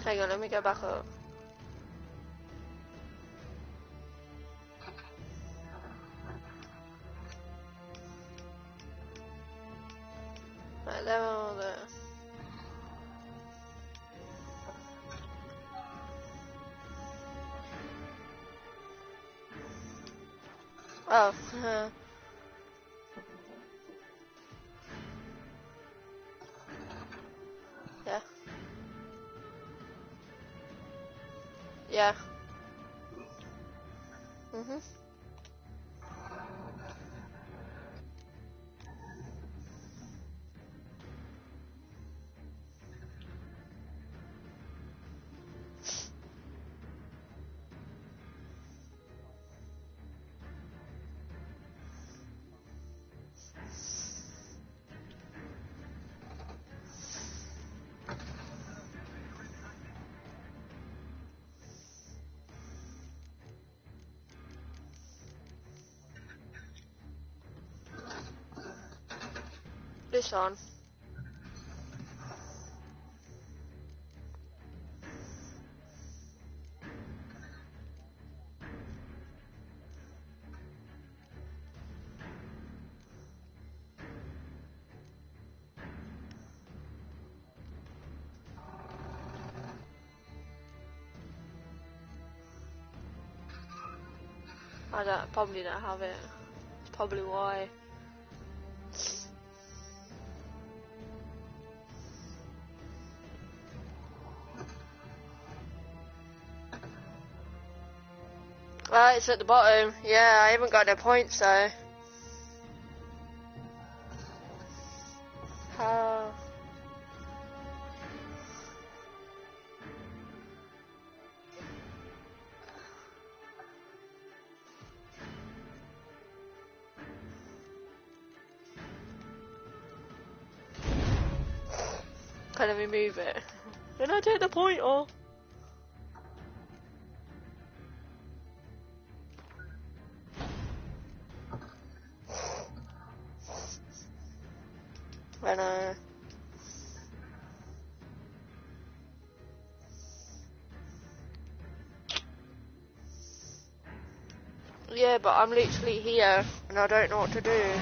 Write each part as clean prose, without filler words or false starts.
Hang on, let me go back up. Right, they're all there. Oh, yeah. Yeah. Mhm. This one. Probably don't have it. That's probably why. It's at the bottom. Yeah, I haven't got no points though. How? Can I remove it? Then I take the point off. I know. Yeah, but I'm literally here and I don't know what to do.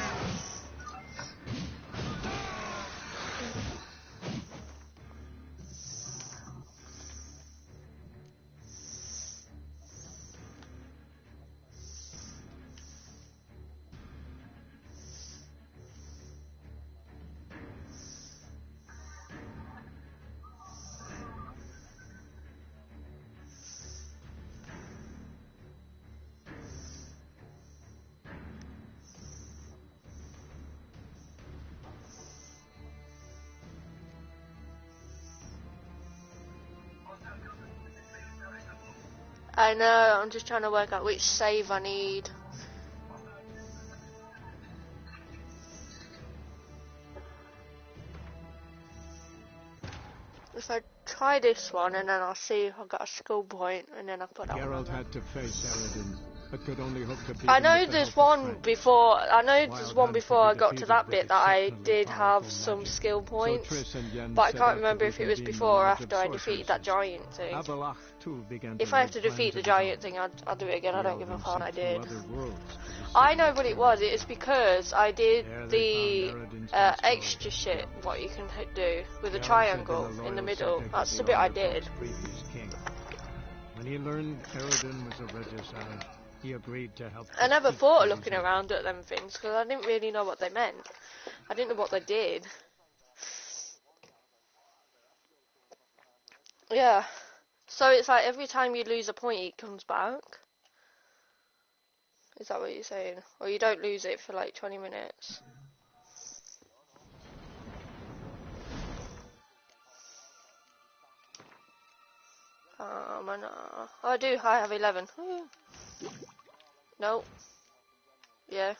I know, I'm just trying to work out which save I need. If I try this one and then I'll see if I've got a skill point and then I'll put that Geralt one on. had to face Eredin, but could only hope to beat I him know with the there's help of one friends. before, I know there's Wild one had before to I be got to defeated that with bit that I exceptionally did have powerful some magic. skill So points, Triss and Yen but I set can't out to remember if it was reconvene the before or Lords of after I defeated that Sorceresses. giant thing. Abelach too began If to I have make to plans defeat the of his giant own. thing, I'll do it again. I The don't give a Elven fuck. I sent did. two other worlds to the I city know of what it was. Caelid. It's because I did There they the found Eredin's fast extra followers, shit, Geralt. what you can do with a Geralt had triangle been a in the loyal middle. subject That's of the the bit I did. Orthodox previous king. When he learned Eredin was a regicide, he agreed to help I never defeat thought of the looking resistance. around at them things because I didn't really know what they meant. I didn't know what they did. Yeah. So it's like every time you lose a point, it comes back. Is that what you're saying? Or you don't lose it for like 20 minutes? I do. I have 11. No. Yeah.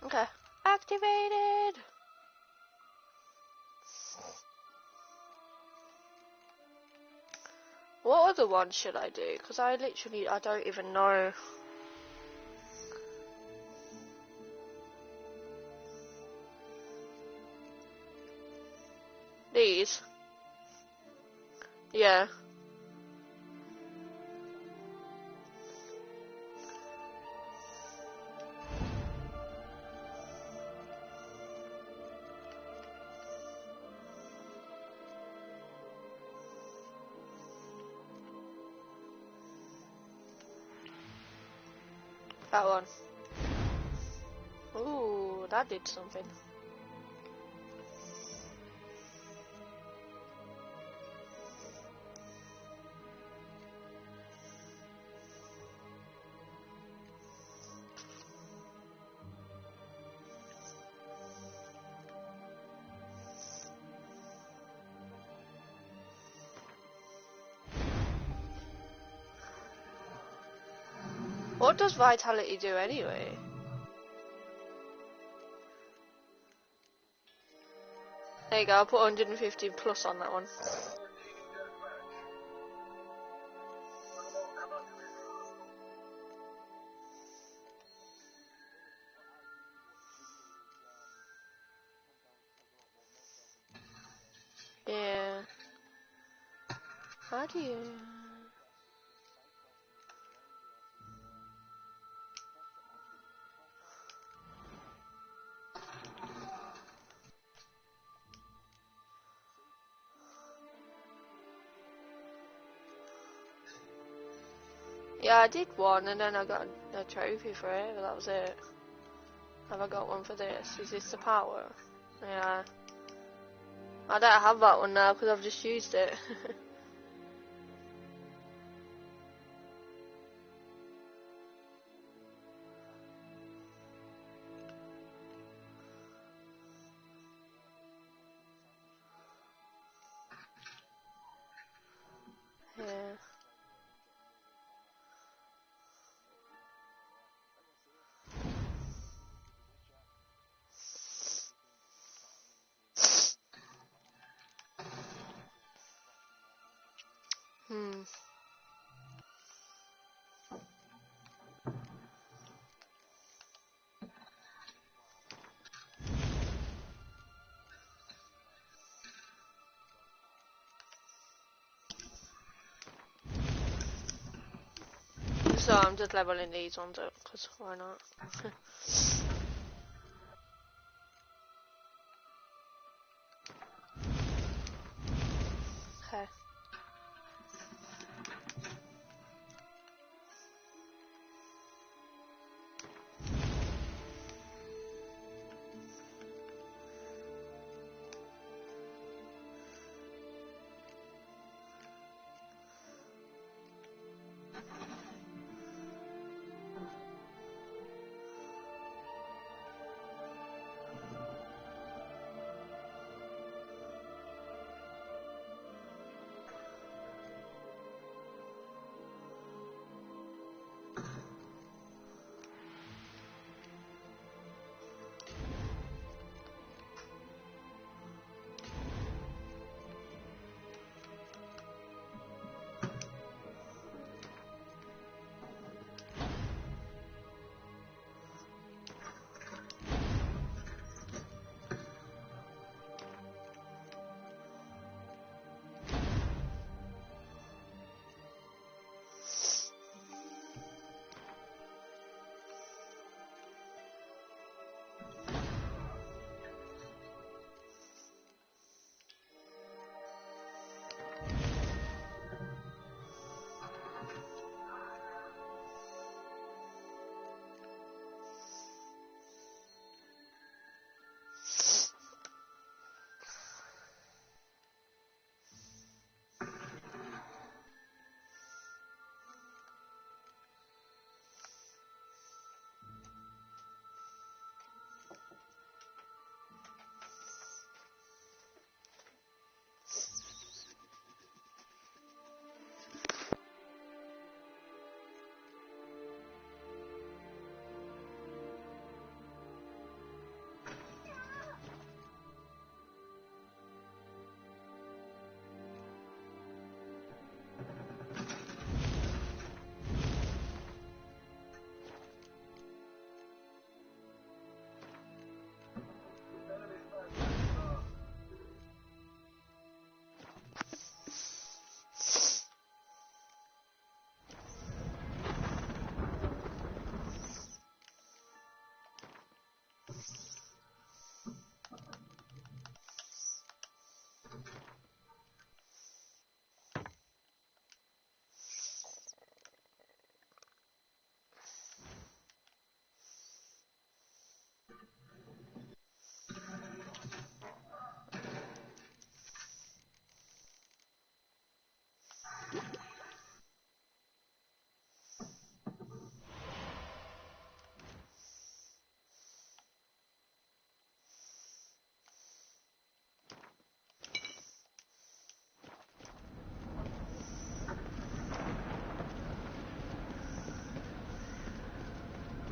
Okay. Activated! other one should I do? Because I don't even know. These? Yeah. That one. Ooh, that did something. What does vitality do anyway? There you go, I'll put 150 plus on that one. Yeah. How do you... Yeah, I did one and then I got a trophy for it, but that was it. Have I got one for this? Is this the power? Yeah. I don't have that one now because I've just used it. Yeah. Hmm. So I'm just leveling these ones up because why not? Okay.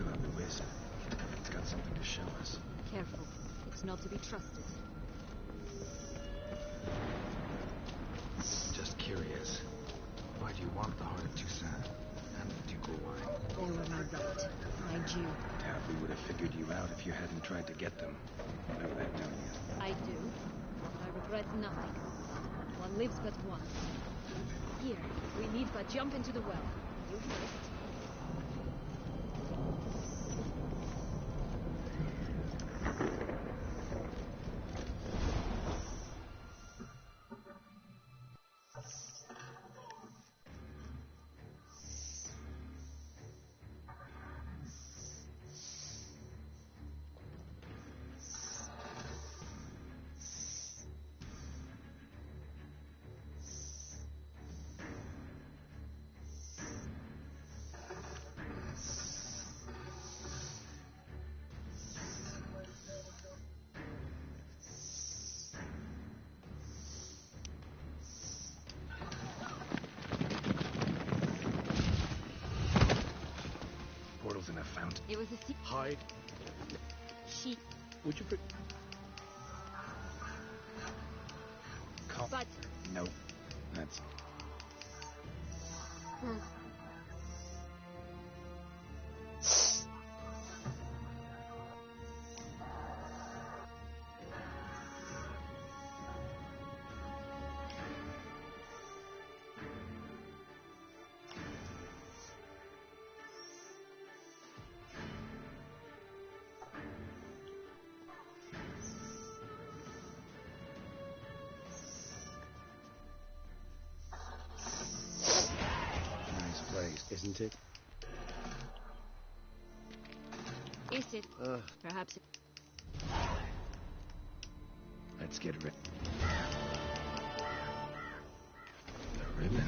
about the wisp. It's got something to show us. Careful. It's not to be trusted. Just curious. Why do you want the heart of Toussaint and the ducal wine? They were my right. My due. Doubt we would have figured you out if you hadn't tried to get them. You know that, don't you? I do. I regret nothing. One lives but once. Here, we need but jump into the well. You first. Portals in a fountain. It was a secret. Hide. She. Would you... Call. But Nope. That's... nice place, isn't it? is it? Perhaps it. Let's get rid... The ribbon.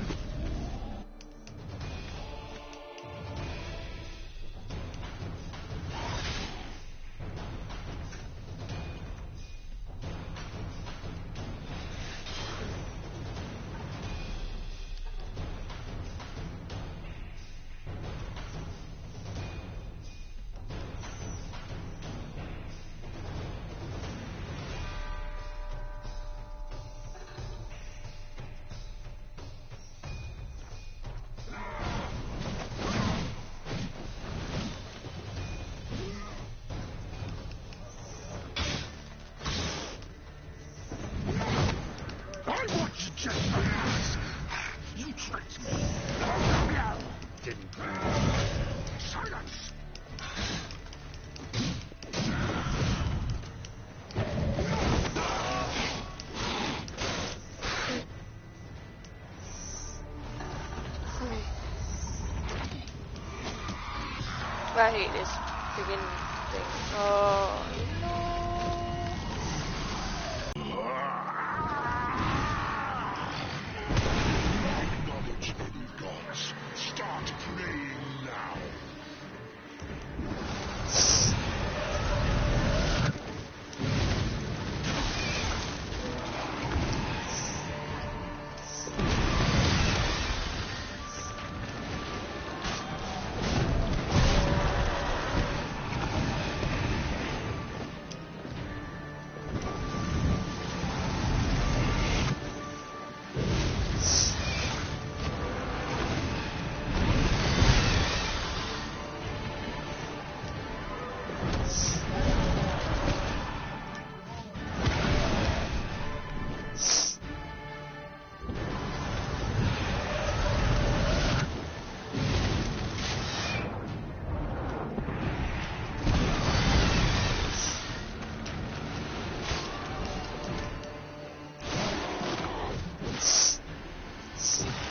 You tricked me. Didn't silence. I hate this friggin' thing. Oh no. Acknowledge any gods. Start praying now.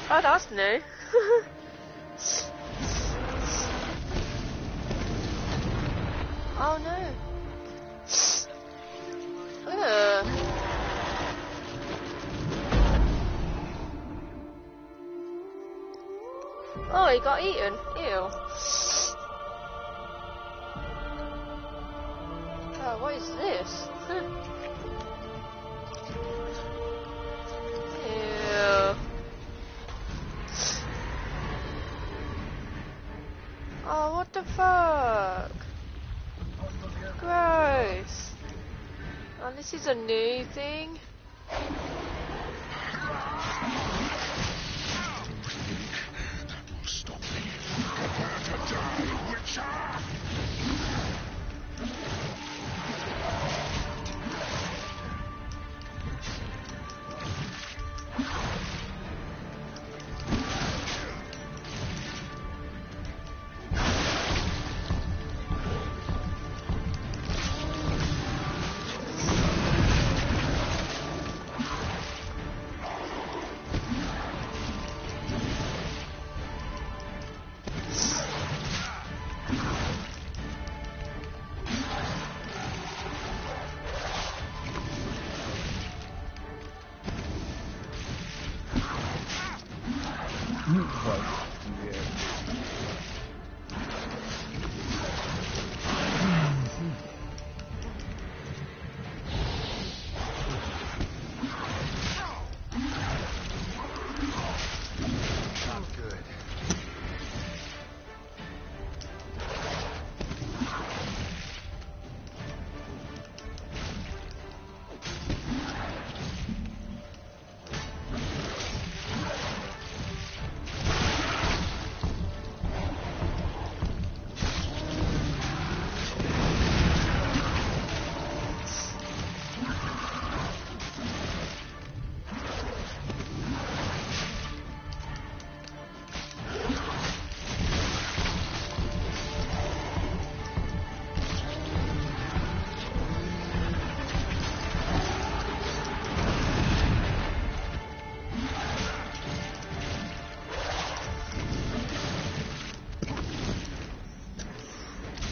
Oh, that's new. Oh no. Ugh. Oh, he got eaten. Ew. Oh, what is this? Ew. Oh, what the fuck? Gross. Oh, this is a new thing. That will stop me. Prepare to die, Witcher!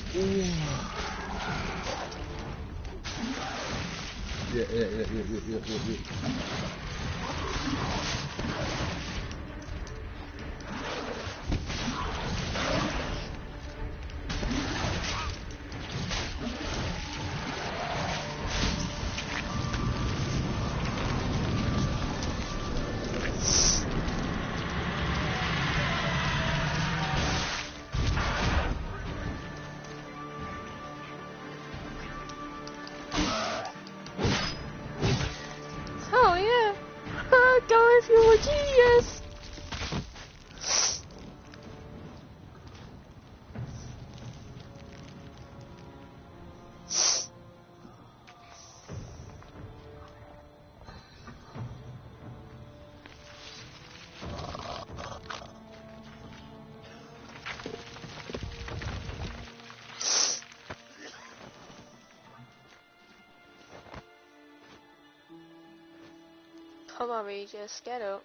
Yeah. Oh yeah. Gareth, you're a genius. Come on, Regis, get up.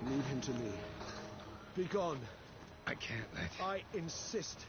Leave him to me. Be gone. I can't let... I insist.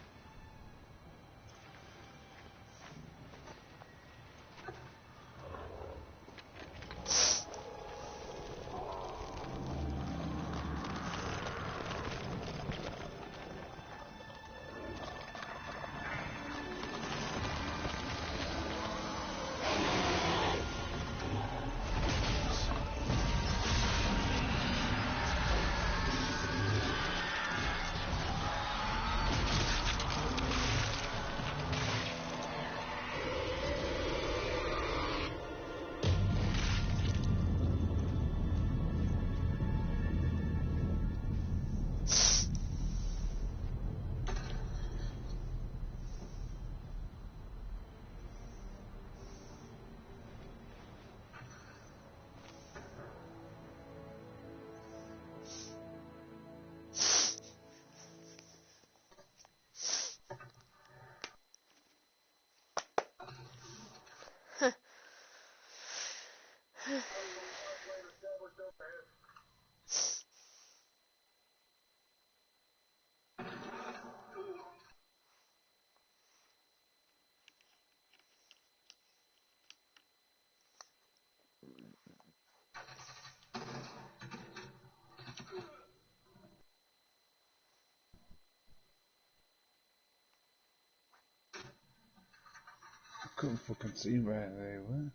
couldn't fucking see where they were.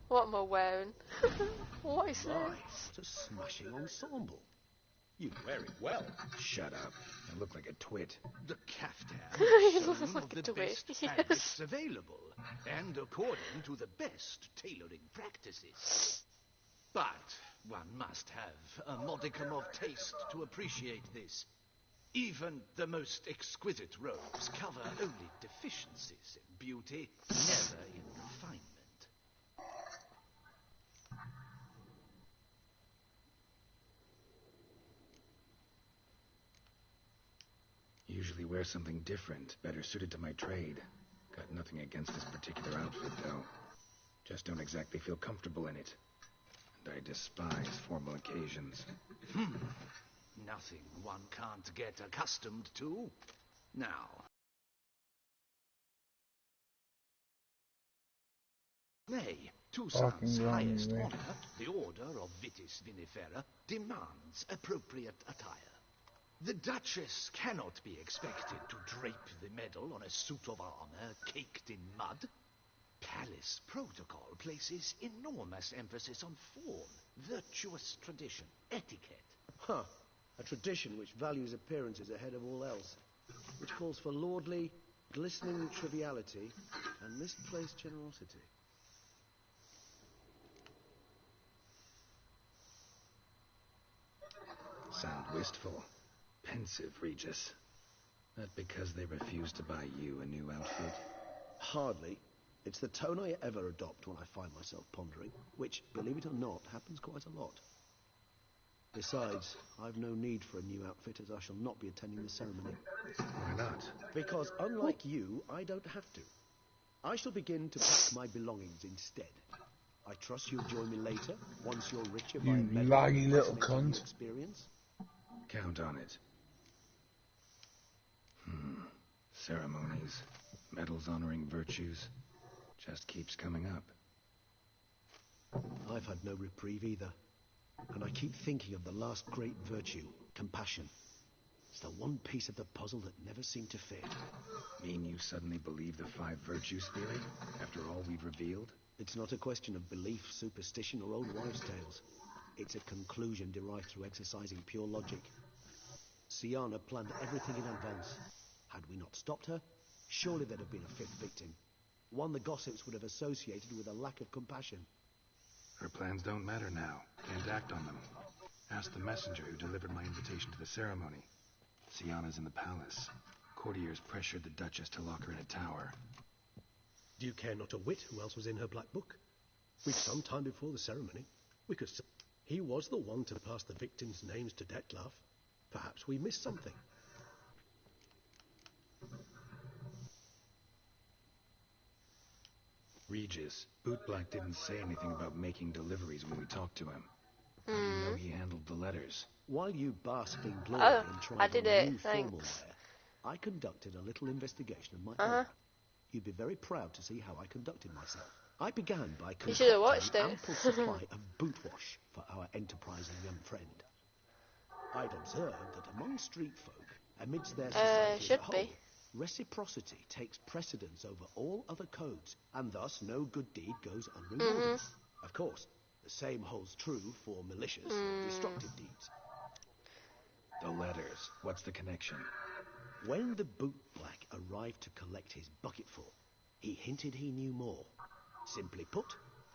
What am I wearing? What is My, this? what a smashing ensemble. You wear it well. Shut up. I look like a twit. The caftan You is look sewn like of a the twit, best yes. fabrics available, and according to the best tailoring practices. But one must have a modicum of taste to appreciate this. Even the most exquisite robes cover only deficiencies in beauty, never in refinement. Usually wear something different, better suited to my trade. Got nothing against this particular outfit, though. Just don't exactly feel comfortable in it. And I despise formal occasions. Nothing one can't get accustomed to. Now, nay, Toussaint's Fucking wrong, highest mate. honor, the Order of Vitis Vinifera, demands appropriate attire. The Duchess cannot be expected to drape the medal on a suit of armor caked in mud. Palace protocol places enormous emphasis on form, virtuous tradition, etiquette. Huh. A tradition which values appearances ahead of all else. Which calls for lordly, glistening triviality and misplaced generosity. Sound wistful. Pensive, Regis. Not because they refuse to buy you a new outfit. Hardly. It's the tone I ever adopt when I find myself pondering, which, believe it or not, happens quite a lot. Besides, I've no need for a new outfit as I shall not be attending the ceremony. Why not? Because unlike you, I don't have to. I shall begin to pack my belongings instead. I trust you'll join me later, once you're richer by You a medal laggy and little fascinating cunt. experience. Count on it. Ceremonies, medals honoring virtues, just keeps coming up. I've had no reprieve either. And I keep thinking of the last great virtue, compassion. It's the one piece of the puzzle that never seemed to fit. Mean you suddenly believe the 5 virtues theory, after all we've revealed? It's not a question of belief, superstition, or old wives' tales. It's a conclusion derived through exercising pure logic. Syanna planned everything in advance. Had we not stopped her, surely there'd have been a 5th victim. One the gossips would have associated with a lack of compassion. Her plans don't matter now. Can't act on them. Ask the messenger who delivered my invitation to the ceremony. Syanna's in the palace. Courtiers pressured the Duchess to lock her in a tower. Do you care not a whit who else was in her black book? We've some time before the ceremony. We could... He was the one to pass the victims' names to Dettlaff. Perhaps we missed something. Regis, Bootblack didn't say anything about making deliveries when we talked to him. How do you know he handled the letters? While you basked in glory Oh, and I tried did on it, new formal thanks. wear, I conducted a little investigation of my own. You'd be very proud to see how I conducted myself. I began by You should have concocting watched an it. ample supply of boot wash for our enterprising young friend. I'd observed that among street folk, amidst their society as should a whole, be. reciprocity takes precedence over all other codes, and thus no good deed goes unrewarded. Of course, the same holds true for malicious or destructive deeds. The letters. What's the connection? When the bootblack arrived to collect his bucketful, he hinted he knew more. Simply put,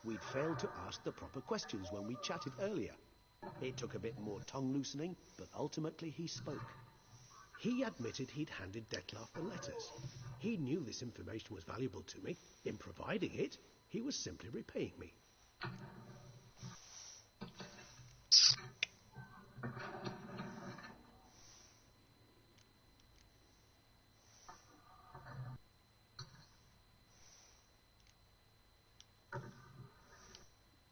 we'd failed to ask the proper questions when we chatted earlier. It took a bit more tongue loosening, but ultimately he spoke. He admitted he'd handed Dettlaff the letters. He knew this information was valuable to me. In providing it, he was simply repaying me.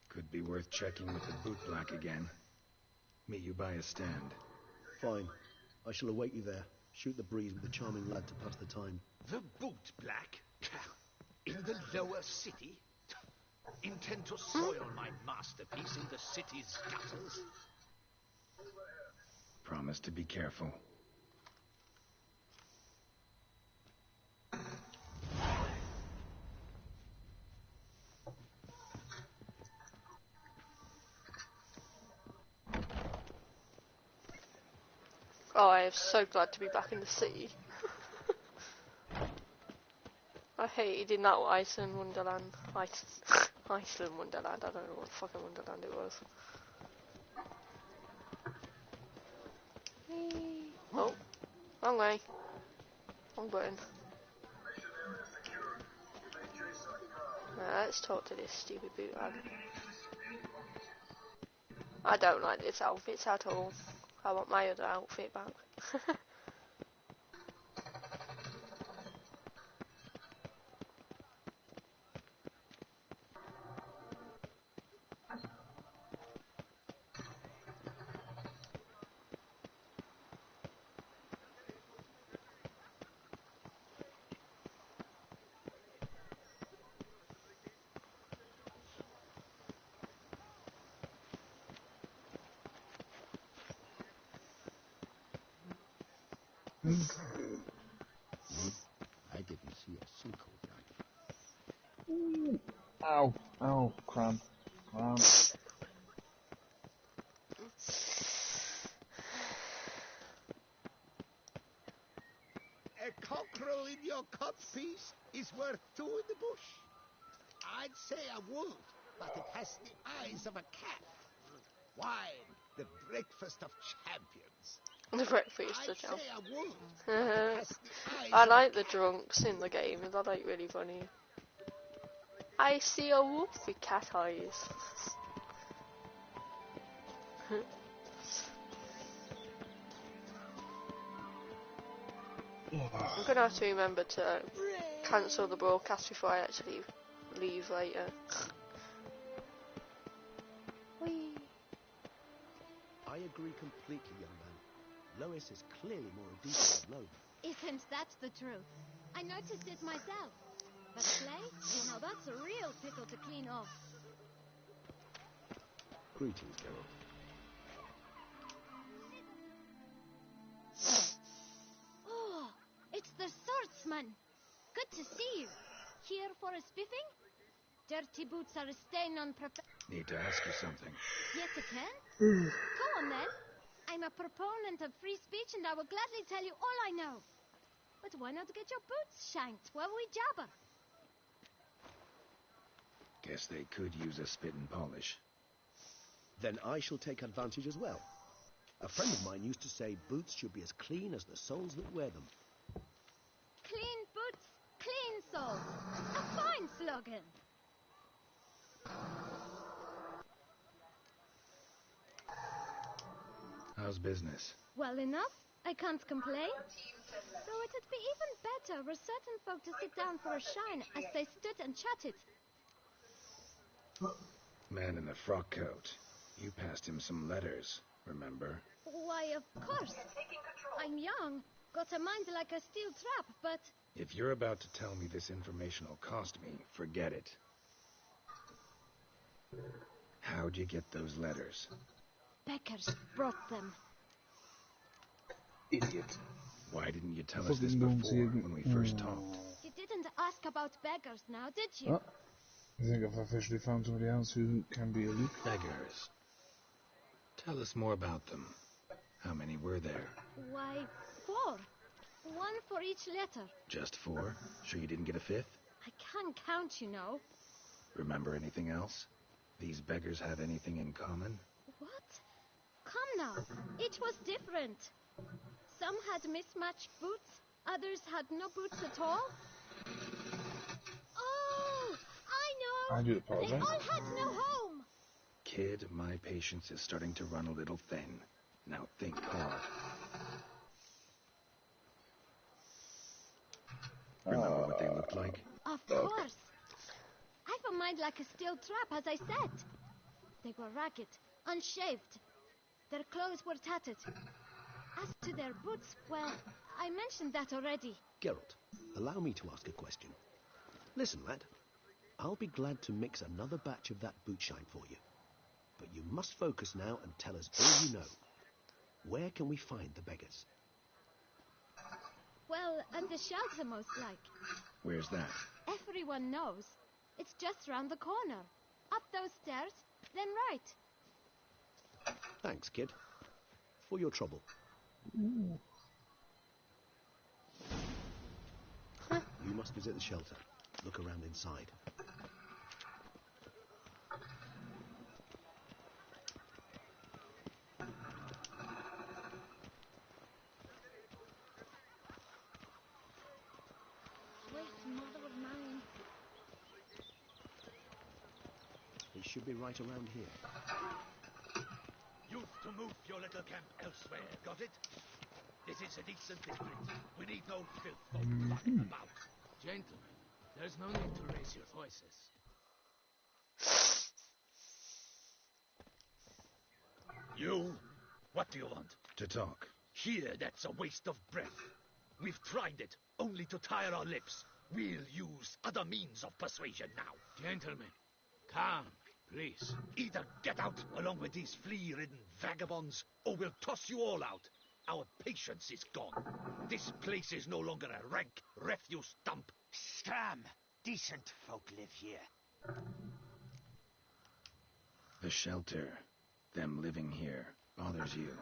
Could be worth checking with the Bootblack again. Meet you by a stand. Fine. I shall await you there. Shoot the breeze with a charming lad to pass the time. The Bootblack? In the lower city? Intend to soil my masterpiece in the city's gutters? Promise to be careful. Oh, I am so glad to be back in the city. I hated in that Iceland Wonderland. Iceland Wonderland, I don't know what fucking Wonderland it was. Whee. Oh, wrong way. Wrong button. Let's talk to this stupid bootleg. I don't like this outfit at all. I want my other outfit back. I didn't see a single knife. Ow. Ow. Cramp. Cramp. A cockerel in your codpiece is worth two in the bush. I'd say a wolf, but it has the eyes of a cat. Wine, the breakfast of champions. The breakfast I'd of say a wolf, but jam. it has the eyes I of like a the cat. drunks in the game, they're like really funny. I see a wolf with cat eyes. I'm gonna have to remember to cancel the broadcast before I actually leave later. Whee. I agree completely, young man. Lois is clearly more a decent than Loeb. Isn't that the truth? I noticed it myself. But Clay, now that's a real pickle to clean off. Greetings, Geralt. Oh, it's the swordsman. Good to see you. Here for a spiffing? Dirty boots are a stain on Need to ask you something. Yes, again? Go on then. I'm a proponent of free speech and I will gladly tell you all I know. But why not get your boots shanked while we jabber? Guess they could use a spit and polish. Then I shall take advantage as well. A friend of mine used to say boots should be as clean as the soles that wear them. Clean boots, clean soles. A fine slogan. How's business? Well enough. I can't complain. Though it'd be even better were certain folk to sit down for a shine as they stood and chatted. Man in the frock coat. You passed him some letters, remember? Why, of course. I'm young, got a mind like a steel trap, but... If you're about to tell me this information will cost me, forget it. How'd you get those letters? Beckers brought them. Idiot. Why didn't you tell us this Fucking before, don't when we first talked? You didn't ask about beggars now, did you? Oh, I think I've officially found somebody else who can be a Luke. Beggars. Tell us more about them. How many were there? Why, 4. 1 for each letter. Just 4? Sure you didn't get a 5th? I can't count, you know. Remember anything else? These beggars have anything in common? What? Come now. Each was different. Some had mismatched boots, others had no boots at all. Oh, I know! I do They apologize. all had no home! Kid, my patience is starting to run a little thin. Now think hard. Remember what they looked like? Of course. I've a mind like a steel trap, as I said. They were ragged, unshaved. Their clothes were tattered. As to their boots, well, I mentioned that already. Geralt, allow me to ask a question. Listen, lad. I'll be glad to mix another batch of that bootshine for you. But you must focus now and tell us all you know. Where can we find the beggars? Well, at the shelter, most like. Where's that? Everyone knows. It's just round the corner. Up those stairs, then right. Thanks, kid. For your trouble. You must visit the shelter. Look around inside. Sweet mother of mine. It should be right around here. You've to move your little camp elsewhere, got it? This is a decent district. We need no filth folk fucking about. Gentlemen, there's no need to raise your voices. You? What do you want? To talk. Here, that's a waste of breath. We've tried it, only to tire our lips. We'll use other means of persuasion now. Gentlemen, calm, please. Either get out along with these flea-ridden vagabonds, or we'll toss you all out. Our patience is gone. This place is no longer a rank refuse dump. Scram! Decent folk live here. The shelter, them living here, bothers you.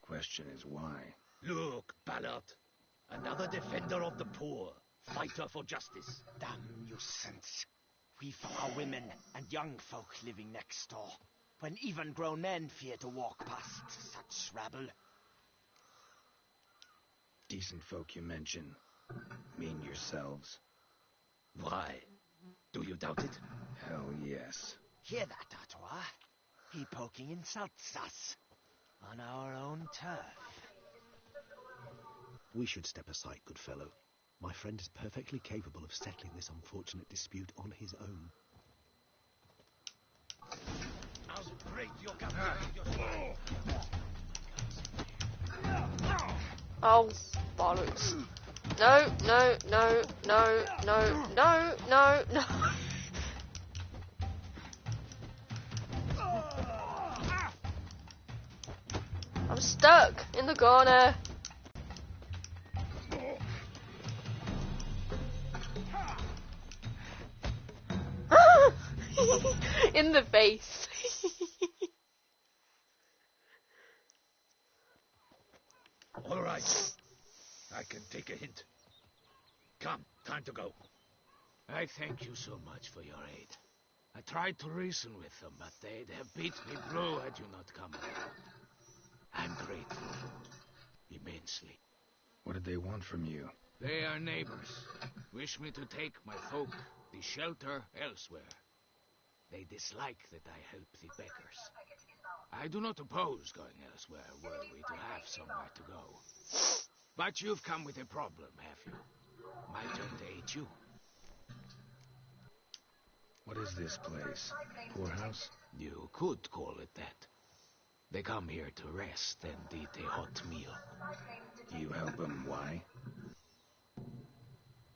Question is why? Look, Ballard. Another defender of the poor. Fighter for justice. Damn nuisance. We've our women and young folk living next door, when even grown men fear to walk past such rabble. Decent folk you mention. Mean yourselves? Why? Do you doubt it? Hell yes. Hear that, Artois? He poking insults us. On our own turf. We should step aside, good fellow. My friend is perfectly capable of settling this unfortunate dispute on his own. I'll break your captain with your Oh, bollocks. No, no, no, no, no, no, no, no. I'm stuck in the corner. In the face. All right. I can take a hint. Come, time to go. I thank you so much for your aid. I tried to reason with them, but they'd have beat me blue had you not come along. I'm grateful. Immensely. What did they want from you? They are neighbors. Wish me to take my folk, the shelter, elsewhere. They dislike that I help the beggars. I do not oppose going elsewhere, were we to have somewhere to go. But you've come with a problem, have you? My turn to aid you. What is this place? Poorhouse? You could call it that. They come here to rest and eat a hot meal. You help them, why?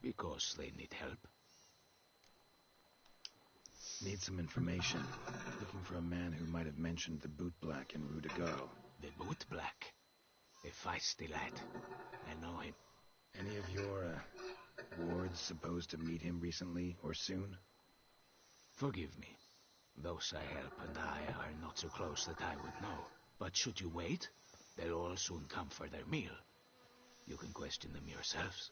Because they need help. Need some information. Looking for a man who might have mentioned the bootblack in Rue de Gaulle. The bootblack? A feisty lad. I know him. Any of your, wards supposed to meet him recently or soon? Forgive me. Those I help and I are not so close that I would know. But should you wait, they'll all soon come for their meal. You can question them yourselves.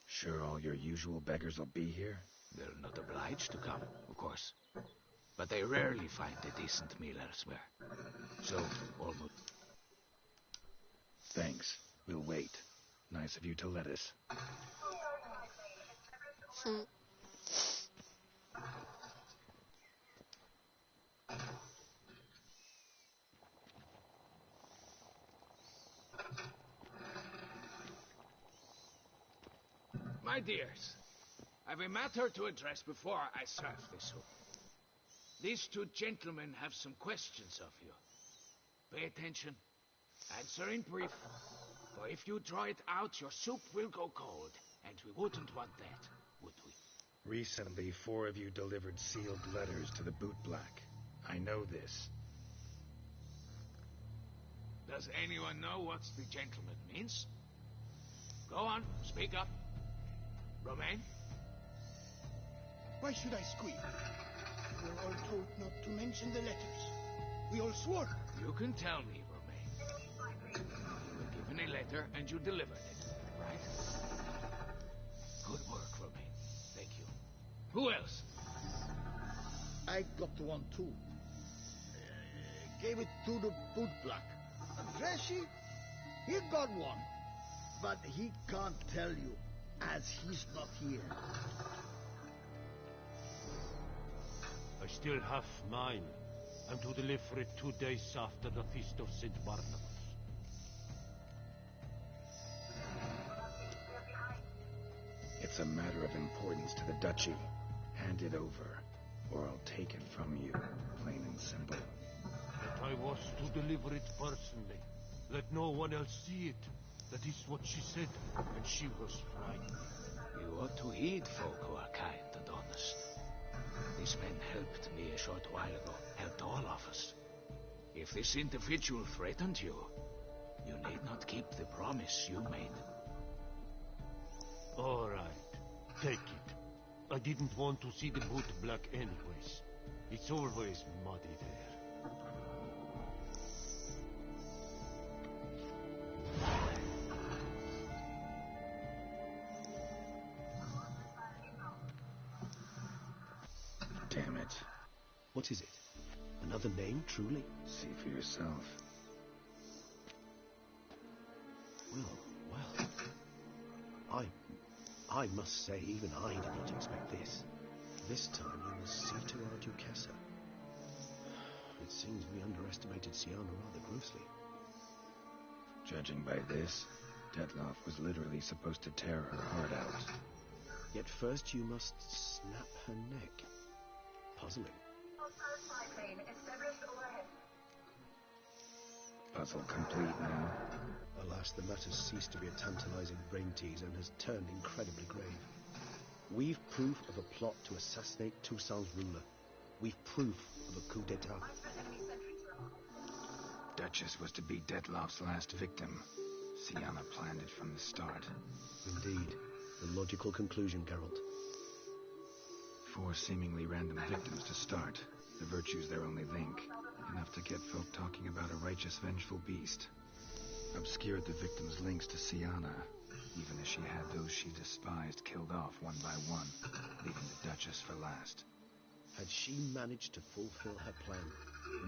Sure all your usual beggars will be here? They're not obliged to come, of course. But they rarely find a decent meal elsewhere. So, almost... Thanks. We'll wait. Nice of you to let us. My dears, I've a matter to address before I serve this soup. These two gentlemen have some questions of you. Pay attention. Answer in brief. For if you draw it out, your soup will go cold. And we wouldn't want that, would we? Recently, 4 of you delivered sealed letters to the Bootblack. I know this. Does anyone know what the gentleman means? Go on, speak up. Romain? Why should I squeal? We were all told not to mention the letters. We all swore. You can tell me, Romain. You were given a letter and you delivered it, right? Good work, Romain. Thank you. Who else? I got one too. Gave it to the Bootblack. Dreshy, he got one. But he can't tell you, as he's not here. I still have mine. I'm to deliver it 2 days after the Feast of St. Barnabas. It's a matter of importance to the Duchy. Hand it over, or I'll take it from you, plain and simple. But I was to deliver it personally. Let no one else see it. That is what she said, and she was frightened. You ought to heed folk who are kind and honest. These men helped me a short while ago, helped all of us. If this individual threatened you, you need not keep the promise you made. All right, take it. I didn't want to see the Bootblack anyways. It's always muddy there. Damn it. What is it? Another name, truly? See for yourself. Well. I must say, even I did not expect this. This time you will see to our Duchessa. It seems we underestimated Syanna rather grossly. Judging by this, Detloff was literally supposed to tear her heart out. Yet first you must snap her neck. Puzzling. Puzzle complete now. Alas, the matter's ceased to be a tantalizing brain tease and has turned incredibly grave. We've proof of a plot to assassinate Toussaint's ruler. We've proof of a coup d'etat. Duchess was to be Detloff's last victim. Syanna planned it from the start. Indeed. The logical conclusion, Geralt. 4 seemingly random victims to start. The virtue's their only link. Enough to get folk talking about a righteous, vengeful beast. Obscured the victims' links to Syanna, even as she had those she despised killed off one by one, leaving the Duchess for last. Had she managed to fulfill her plan,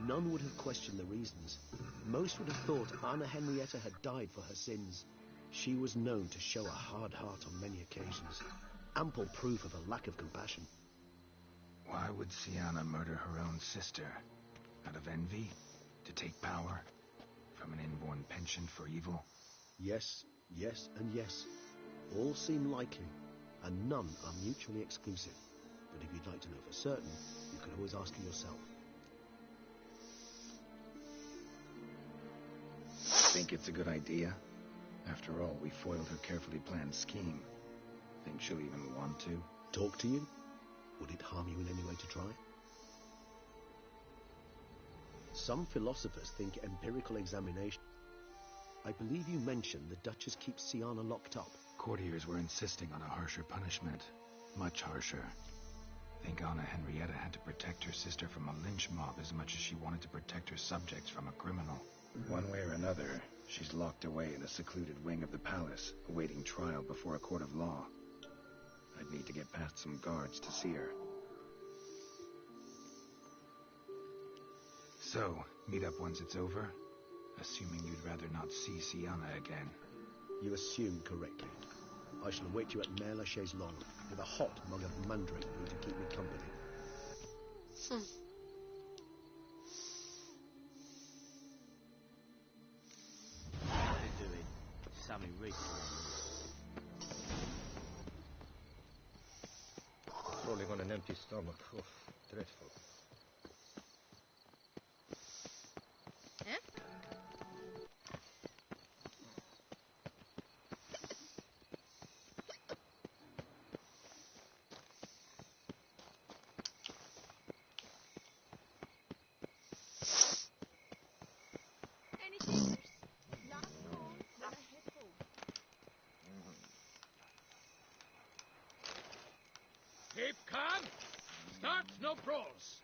none would have questioned the reasons. Most would have thought Anna Henrietta had died for her sins. She was known to show a hard heart on many occasions. Ample proof of a lack of compassion. Why would Syanna murder her own sister? Out of envy? To take power? From an inborn penchant for evil? Yes, yes, and yes. All seem likely, and none are mutually exclusive. But if you'd like to know for certain, you can always ask her yourself. Think it's a good idea? After all, we foiled her carefully planned scheme. Think she'll even want to? Talk to you? Would it harm you in any way to try? Some philosophers think empirical examination... I believe you mentioned the Duchess keeps Syanna locked up. Courtiers were insisting on a harsher punishment. Much harsher. Think Anna Henrietta had to protect her sister from a lynch mob as much as she wanted to protect her subjects from a criminal. One way or another, she's locked away in a secluded wing of the palace, awaiting trial before a court of law. I'd need to get past some guards to see her. So, meet up once it's over? Assuming you'd rather not see Syanna again. You assume correctly. I shall await you at Mare la Chaise Longue, with a hot mug of mandrake for you to keep me company. What are they doing? Sammy Reed. Crawling on an empty stomach. Oof, dreadful. no pros.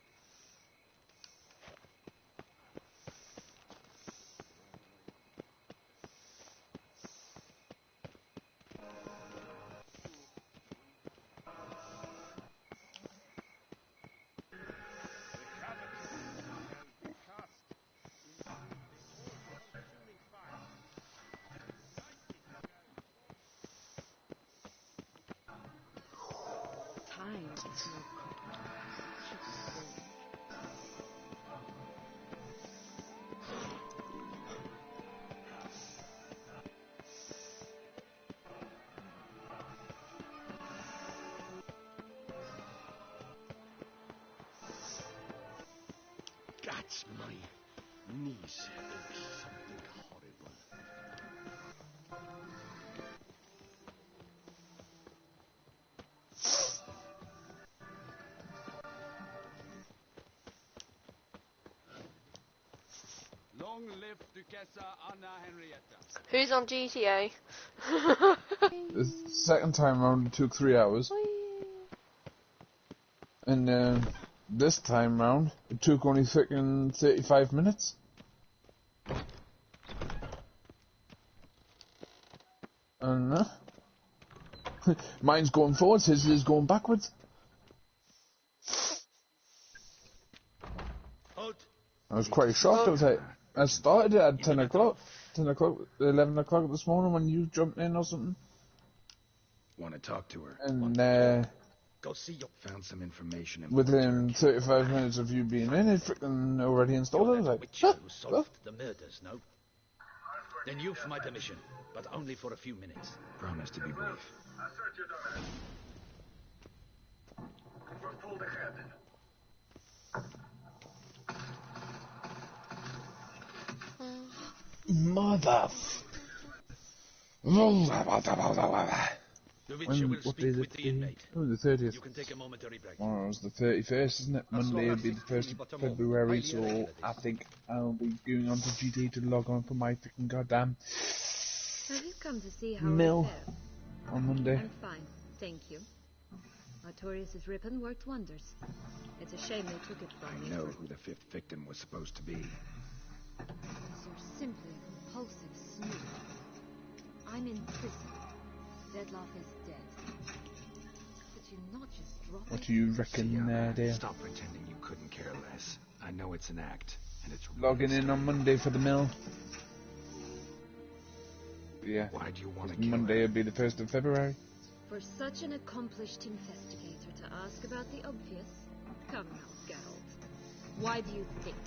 Time is no cost. Just go. That's my niece thinks something horrible. Long live Duchessa Anna Henrietta. Who's on GTA? The second time round it took 3 hours. And this time round it took only freaking 35 minutes. And mine's going forwards, his is going backwards. I was quite shocked. I was like, I started it at 10 o'clock, 11 o'clock this morning when you jumped in or something. Want to talk to her? And Go see you. Found some information. within 35 minutes of you being in, it freaking already installed it. I was like, Witcher who solved the murders, no? Then you've my permission, but only for a few minutes. Promise to be brief. Mother. The Witcher will speak with the inmate. Oh, the 30th. You can take a momentary break. Tomorrow was the 31st, isn't it? Monday will be the 1st of February, so I think I'll be going on to GT to log on for my freaking goddamn Have you come to see how mill I fare? on Monday. I'm fine, thank you. Artorius' ribbon worked wonders. It's a shame they took it from me. I know who the 5th victim was supposed to be. You're simply a compulsive snoop. I'm in prison. Deadloff is dead. Could you not just drop What it? do you reckon, dear? Stop pretending you couldn't care less. I know it's an act, and it's Logging in on Monday for the mill. Yeah. Why do you want to kill Monday will be the 1st of February. For such an accomplished investigator to ask about the obvious? Come now, Geralt. Why do you think?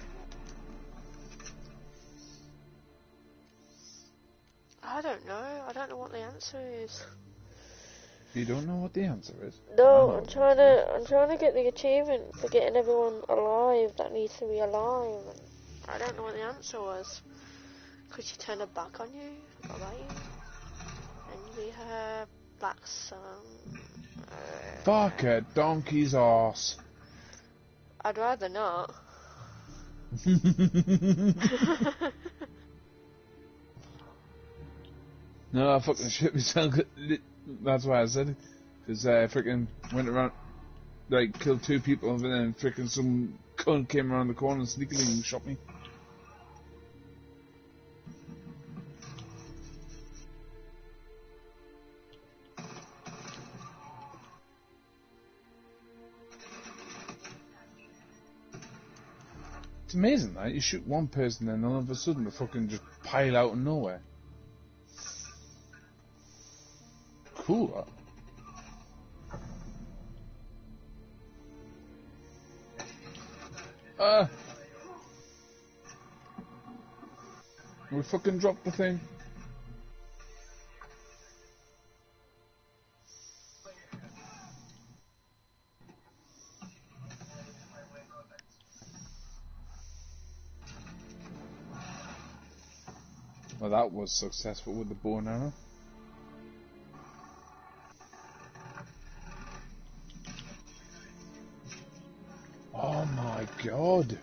I don't know. I don't know what the answer is. You don't know what the answer is? No, I'm trying to get the achievement for getting everyone alive that needs to be alive. And I don't know what the answer was. Could she turn her back on you? Alright. Envy her. Black sun. Fuck a donkey's arse. I'd rather not. No, I fucking shit myself. That's why I said it. Because I freaking went around, like, killed 2 people, and then freaking some cunt came around the corner and sneakily shot me. It's amazing, right? You shoot one person and all of a sudden they fucking just pile out of nowhere. Cool, that. We fucking dropped the thing. Well, that was successful with the bow and arrow. Oh my god.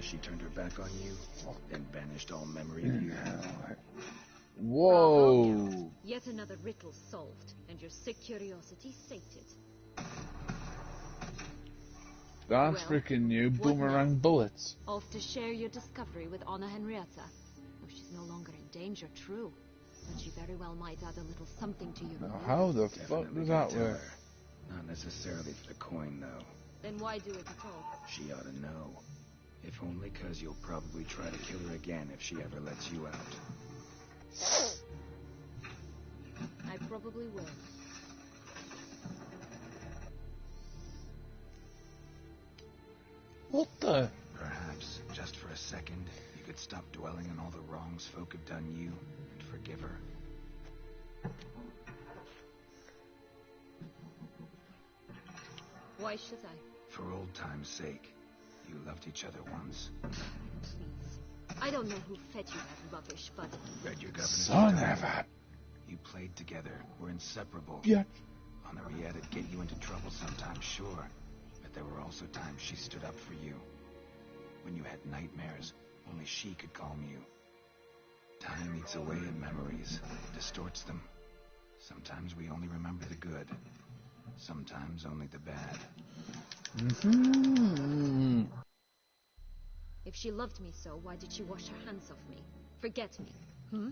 she turned her back on you, then banished all memory of you. Whoa! Yet another riddle solved, and your sick curiosity sated. That's Well, freaking new. what Boomerang now? bullets. Off to share your discovery with Anna Henrietta. Oh, she's no longer in danger, true. But she very well might add a little something to your Now, reward. how the fuck does that Tell work? her. Not necessarily for the coin, though. Then why do it at all? She ought to know. If only 'cause you'll probably try to kill her again if she ever lets you out. I probably will. What the? Perhaps, just for a second, you could stop dwelling on all the wrongs folk have done you and forgive her. Why should I? For old time's sake. You loved each other once. Please. I don't know who fed you that rubbish, but... Read your governor's Son diary. of a... You played together, were inseparable. Yeah. Henrietta get you into trouble sometimes, sure. But there were also times she stood up for you. When you had nightmares, only she could calm you. Time eats away at memories, distorts them. Sometimes we only remember the good. Sometimes only the bad. Mm-hmm. If she loved me so, why did she wash her hands off me? Forget me. Hmm?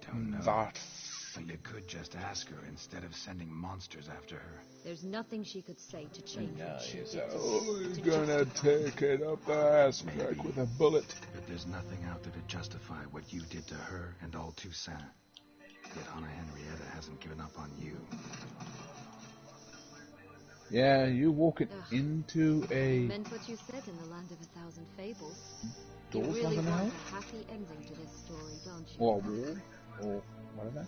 Don't know. That. But you could just ask her instead of sending monsters after her. There's nothing she could say to change what she He's did to me. always To gonna take it up the ass crack with a bullet. But there's nothing out there to justify what you did to her and all Toussaint. Yet Anna Henrietta hasn't given up on you. Yeah, you walk it Ugh. into a... Meant what you said in the land of 1,000 fables. You Doors really not gonna want help? a happy ending to this story, don't you? Or a wall? Or whatever.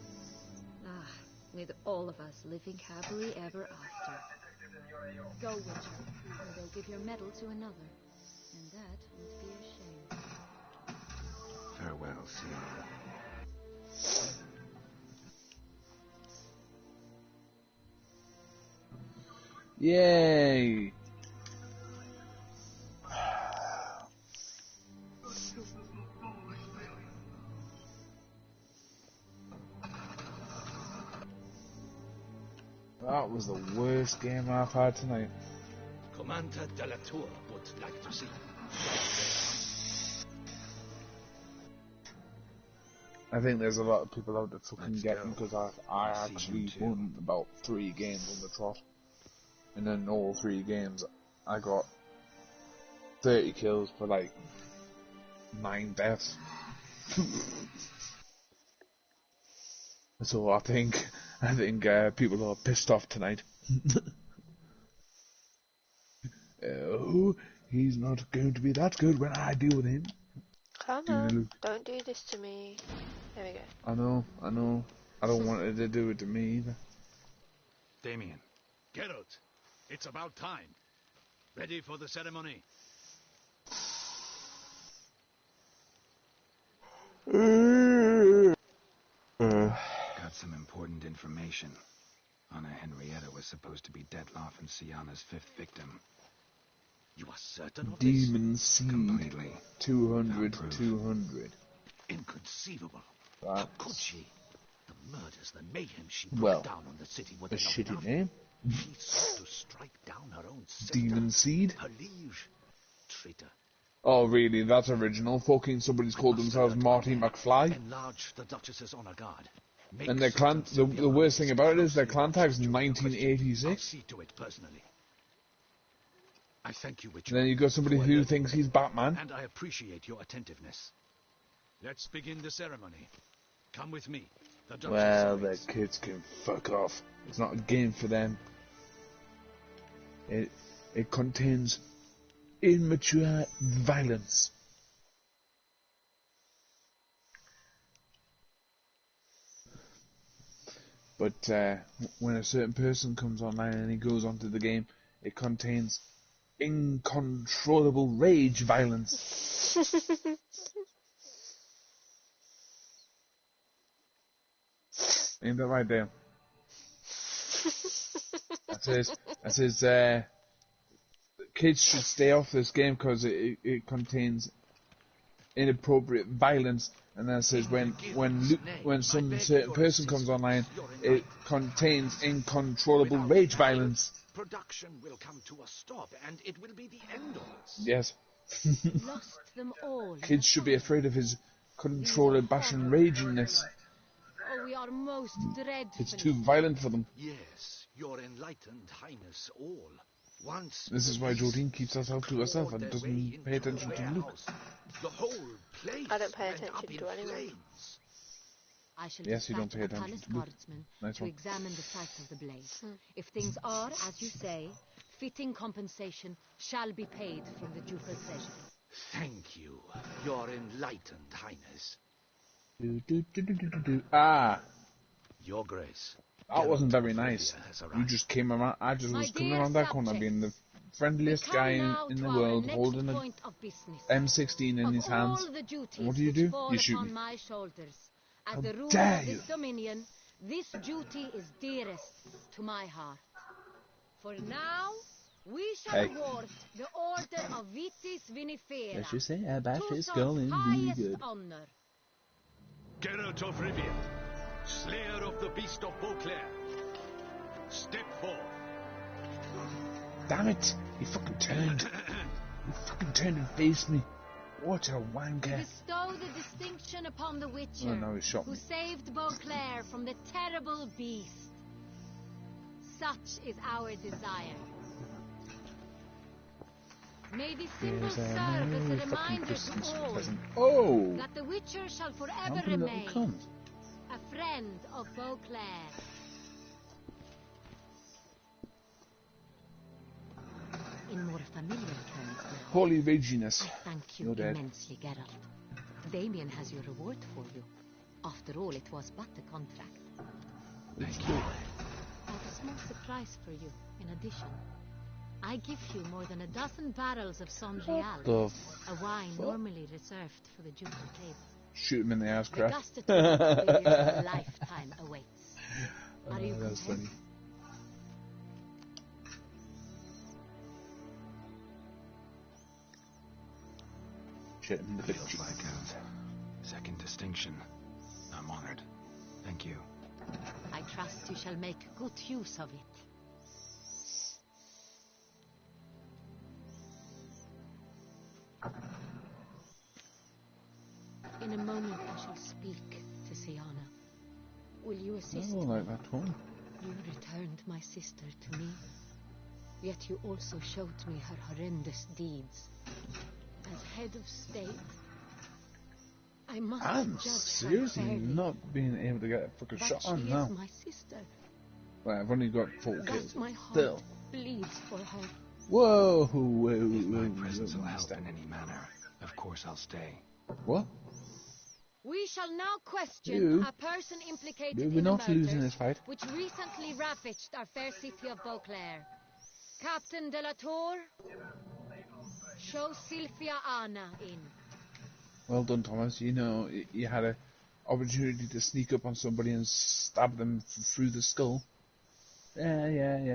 Ah, with all of us living happily ever after. Go, Witcher, and they'll give your medal to another. And that would be a shame. Farewell, Sierra. Yay! That was the worst game I've had tonight. Commander de la Tour would like to see you. I think there's a lot of people out there fucking Let's getting go. because I I'll see actually you too. won about 3 games on the trot. And then all 3 games I got 30 kills for like 9 deaths. So I think people are pissed off tonight. Oh, he's not going to be that good when I deal with him. Come on, don't do this to me. There we go. I know. I don't want it to do it to me either. Damien. Geralt, it's about time. Ready for the ceremony? Got some important information. Anna Henrietta was supposed to be Detloff and Sienna's 5th victim. You are certain of this? Demon Seed. Completely. 200, Without proof. 200. Inconceivable. That's How could she? The murders, the mayhem she Well, brought down on the city were a they not shitty enough? name. She sought to strike down her own sister, Demon Seed. her liege. Traitor. Oh, really? That's original. Fucking somebody's called themselves Marty McFly. Enlarge the Duchess's honor guard. Make And their clan, the worst thing about it is their clan tag's I'll 1986. see to it personally. I thank you, Witcher. And then you got somebody who thinks he's Batman. And I appreciate your attentiveness. Let's begin the ceremony. Come with me. The Duchess Well, awaits. the kids can fuck off. It's not a game for them. It contains immature violence. But when a certain person comes online and he goes onto the game, it contains uncontrollable rage violence. Ain't that right, Dale? That's says kids should stay off this game because it contains inappropriate violence, and then it says when some certain person comes online, it contains uncontrollable rage violence. Production will come to a stop, and it will be the end of us. Yes. Lost them all. Kids should be afraid of his controlled passion raginess. Oh, we are most dreadful. It's too violent for them. Yes, your enlightened highness all. Once this is why Jodine keeps herself to herself and doesn't pay attention to Luke. The whole place I don't pay attention to anyone. I shall yes, you don't pay dispatch a attention palace to Luke. guardsman Nice to one. examine the site of the blaze. If things are, as you say, fitting compensation shall be paid from the ducal treasury. Thank you, your enlightened highness. Ah, Your grace. that wasn't very nice. You just came around. I just was coming around that corner, being the friendliest guy in the world, holding a M16 in his hands. And what do? You shoot me. My shoulders. As How the ruler dare of you. this dominion, this duty is dearest to my heart. For now, we shall Hey. award the Order of Vitis Vinifera. Let's just say our bash is Tusor's going really highest good. honor. Geralt of Rivia, slayer of the beast of Beauclair. Step forth. Damn it! He fucking turned. He fucking turned and faced me. What a wanker. Bestow the distinction upon the Witcher, Oh, no, he shot who me. saved Beauclair from the terrible beast. Such is our desire. May this symbol Here's serve a as a merry fucking reminder Christmas to all present. Oh! that the Witcher shall forever Not a little remain cunt. a friend of Beauclair. In more familiar terms now, Holy raginess. I thank you You're dead. immensely, Geralt. Damien has your reward for you. After all, it was but a contract. Thank you. I have a small surprise for you, in addition. I give you more than a dozen barrels of Sondrial, the a wine normally reserved for the ducal table. Shoot him in the ass The crack. gustatory experience of a lifetime awaits. Are you That's content? funny. Shoot him in the Feels bitch. like a second distinction. I'm honored. Thank you. I trust you shall make good use of it. In a moment I shall speak to Siana. Will you assist Oh, me? like that one. You returned my sister to me, yet you also showed me her horrendous deeds. As head of state, I must I'm judge seriously her fairly. not being able to get a fucking But shot she on is now. my sister. Well, I've only got 4 Thus kills. my heart Still. bleeds for her. Whoa, If my presence will help step. in any manner, of course I'll stay. What? We shall now question You? a person implicated We're in the not losing murders this fight. which recently ravaged our fair city of Beauclair. Captain de la Tour, show Sylvia Anna in. Well done, Thomas. You know, you had an opportunity to sneak up on somebody and stab them through the skull. Yeah,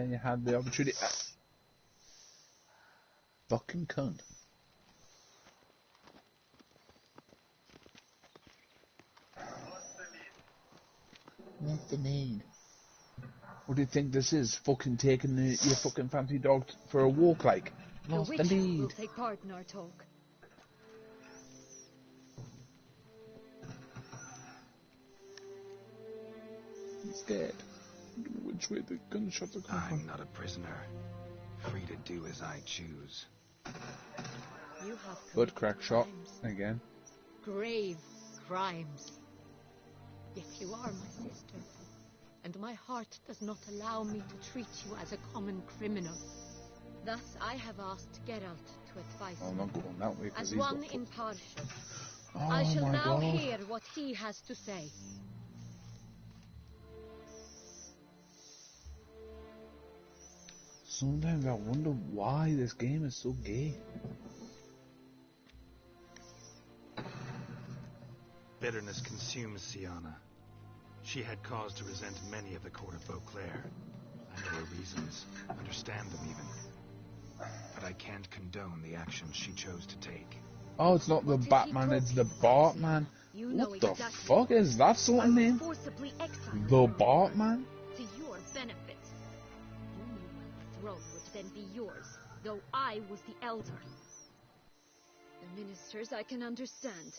you had the opportunity. Fucking cunt. What's the need? What do you think this is? Fucking taking your fucking fancy dog for a walk, like? What's the Witcher will lead? take part in our talk. I'm scared. I don't know which way the gunshots are coming I'm from. not a prisoner. Free to do as I choose. You have Butt crack shot crimes, again. grave crimes. Yet you are my sister, and my heart does not allow me to treat you as a common criminal. Thus, I have asked Geralt to advise I'm me. not going that way because As he's one got impartial, Oh I shall my now God. hear what he has to say. Sometimes I wonder why this game is so gay. Bitterness consumes Siana. She had cause to resent many of the court of Beauclair. I know her reasons, understand them even. But I can't condone the actions she chose to take. Oh, it's not the Batman, it's the Bartman. What the fuck is that sort of name? The Bartman? To your benefit. You knew the throne would then be yours, though I was the elder. The ministers I can understand.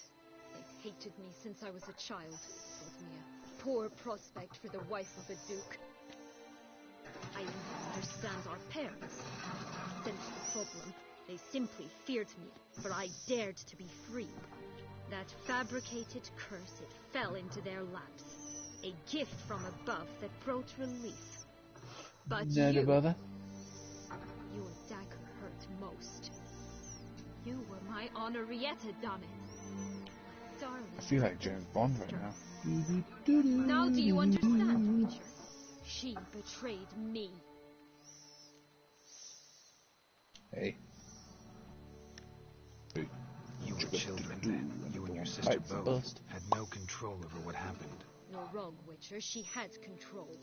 They've hated me since I was a child. Thought me a poor prospect for the wife of a duke. I even understand our parents. Since the problem, they simply feared me, for I dared to be free. That fabricated curse, it fell into their laps. A gift from above that brought relief. But Your dagger hurt most. You were my Honorrietta, damn it. Darling. I feel like James Bond right now. Now do you understand, Witcher? She betrayed me. Hey. You were children then. You and your sister both had no control over what happened. No wrong, Witcher. She had control.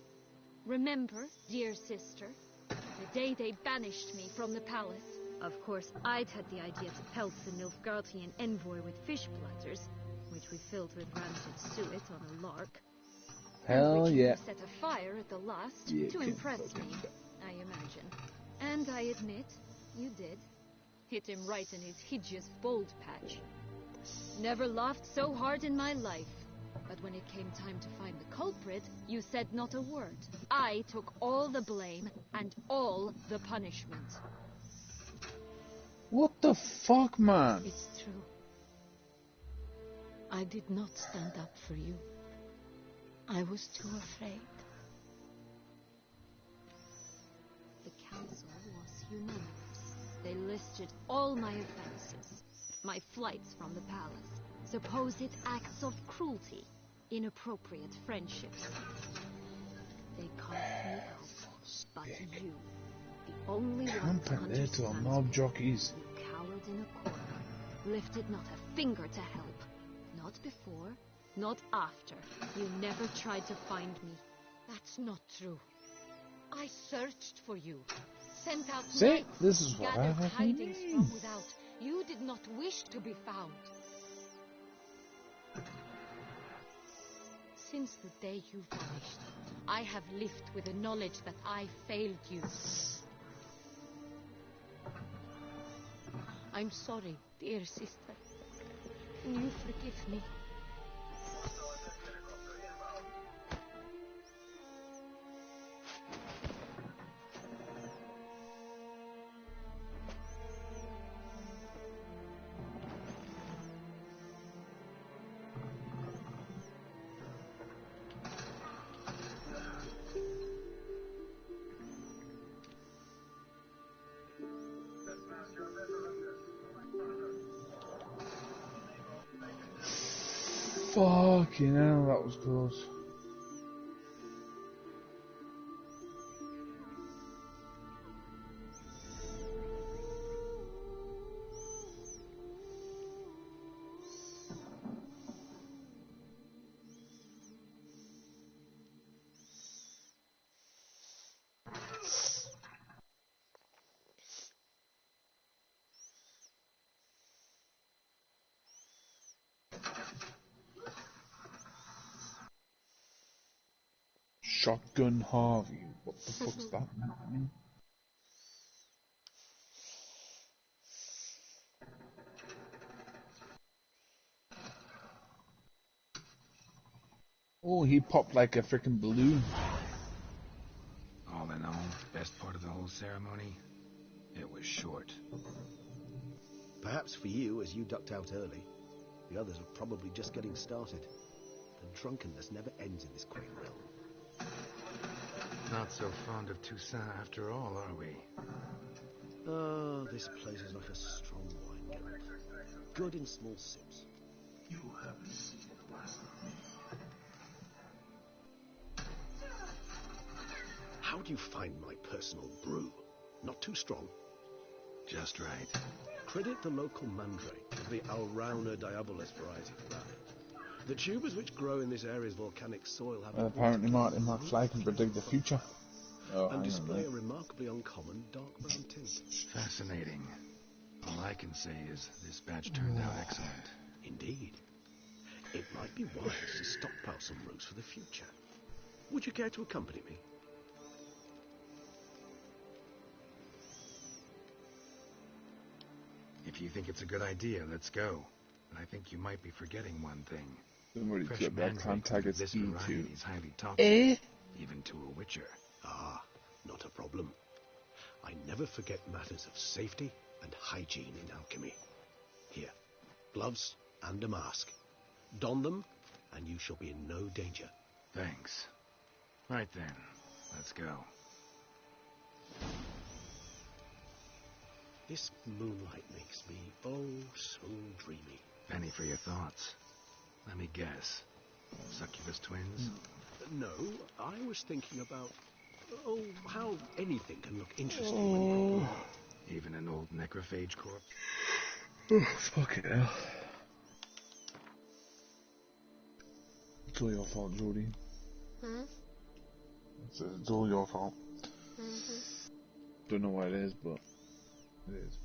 Remember, dear sister, the day they banished me from the palace? Of course, I'd had the idea to pelt the Nilfgaardian envoy with fish platters, which we filled with rancid suet on a lark. Hell which yeah. you set a fire at the last to impress me, I imagine. And I admit, you did. Hit him right in his hideous bald patch. Never laughed so hard in my life. But when it came time to find the culprit, you said not a word. I took all the blame and all the punishment. What the fuck, man? It's true. I did not stand up for you. I was too afraid. The council was unanimous. They listed all my offenses. My flights from the palace, supposed acts of cruelty, inappropriate friendships. They called me out, but you, the only one to understand knob jockeys. you cowered in a corner, lifted not a finger to help. Not before, not after. You never tried to find me. That's not true. I searched for you. Sent out See, knights, this is what I gathered fucking tidings mean. from without. You did not wish to be found. Since the day you vanished, I have lived with the knowledge that I failed you. I'm sorry, dear sister. Can you forgive me? Fucking hell, that was close. Shotgun Harvey. What the fuck's that mean? Oh, he popped like a freaking balloon. All in all, best part of the whole ceremony, it was short. Perhaps for you, as you ducked out early. The others are probably just getting started. The drunkenness never ends in this quaint realm. Not so fond of Toussaint after all, are we? Oh, this place is like a strong wine, Geralt. Good in small sips. You have received blasphemy. How do you find my personal brew? Not too strong? Just right. Credit the local mandrake of the Alrauna diabolus variety for that. The tubers which grow in this area's volcanic soil have... Apparently Martin McFly can predict the future. and display a remarkably uncommon dark brown tint. Fascinating. All I can say is this batch turned out excellent. Indeed. It might be wise to stockpile some roots for the future. Would you care to accompany me? If you think it's a good idea, let's go. But I think you might be forgetting one thing. Fresh Get back mandrake of this E2. variety is highly toxic, even to a witcher. Ah, not a problem. I never forget matters of safety and hygiene in alchemy. Here, gloves and a mask. Don them, and you shall be in no danger. Thanks. Right then, let's go. This moonlight makes me, oh, so dreamy. Penny for your thoughts. Let me guess. Succubus twins? No, I was thinking about, oh, how anything can look interesting when you properly... Even an old necrophage corpse? Oh, fucking hell. It's all your fault, Jodie. It's all your fault. Don't know why it is, but it is.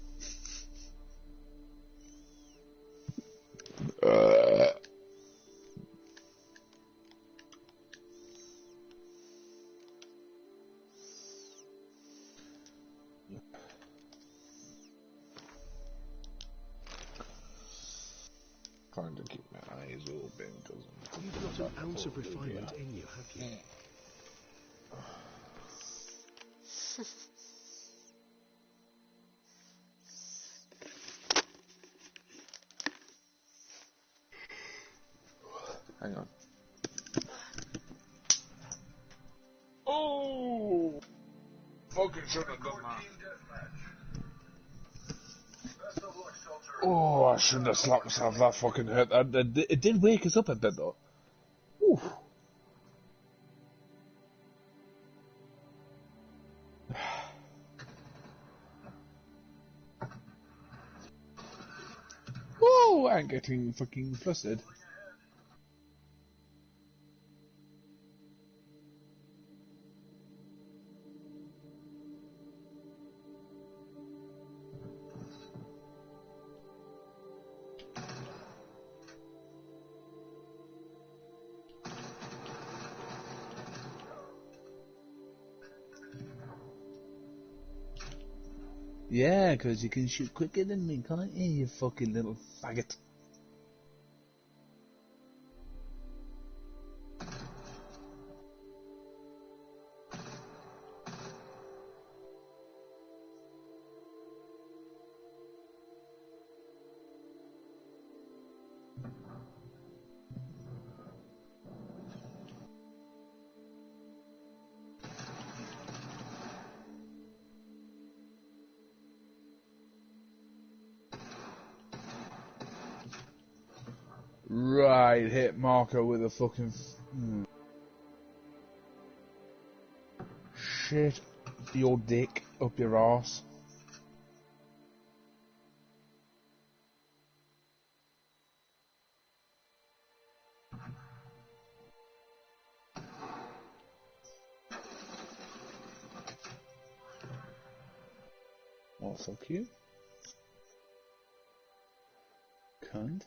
Trying to keep my eyes open because you've got an ounce of refinement in you, have you? Hang on. Oh! Fucking shouldn't have done that. Oh, I shouldn't have slapped myself. That fucking hurt. It did wake us up a bit though. Oof. Whoa! I'm getting fucking flustered. Yeah, because you can shoot quicker than me, can't you, you fucking little faggot? Right, hit marker with a fucking... Shit your dick up your arse. Oh, fuck you. Cunt.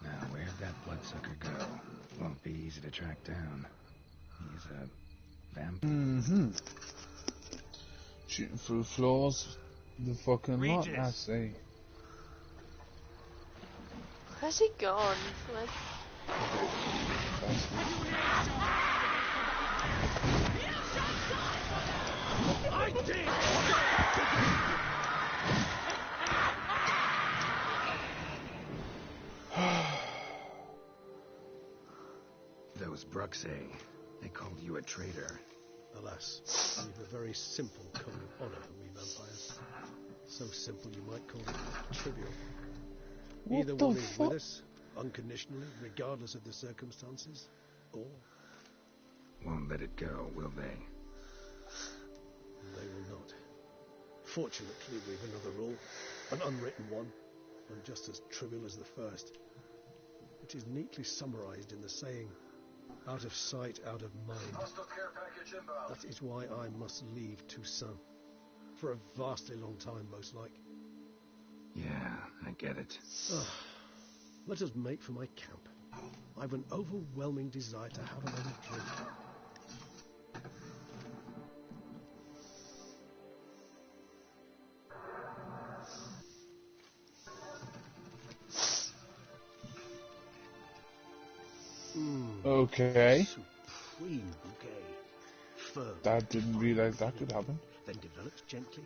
Now, where'd that bloodsucker go? Won't be easy to track down. He's a vampire. Mm-hmm. Shooting through floors. The fucking lot, I see. Where's he gone? I did! Those Bruxay, they called you a traitor. Alas, we've a very simple code of honor, we vampires. So simple you might call it trivial. Either one is with us, unconditionally, regardless of the circumstances, or... Won't let it go, will they? They will not. Fortunately, we've another rule, an unwritten one, and just as trivial as the first. It is neatly summarized in the saying, out of sight, out of mind. That is why I must leave Toussaint. For a vastly long time, most like. Yeah, I get it. Let us make for my camp. I've an overwhelming desire to have another drink. Okay. Supreme bouquet. Firm. Dad didn't realize that could happen. Then develops gently,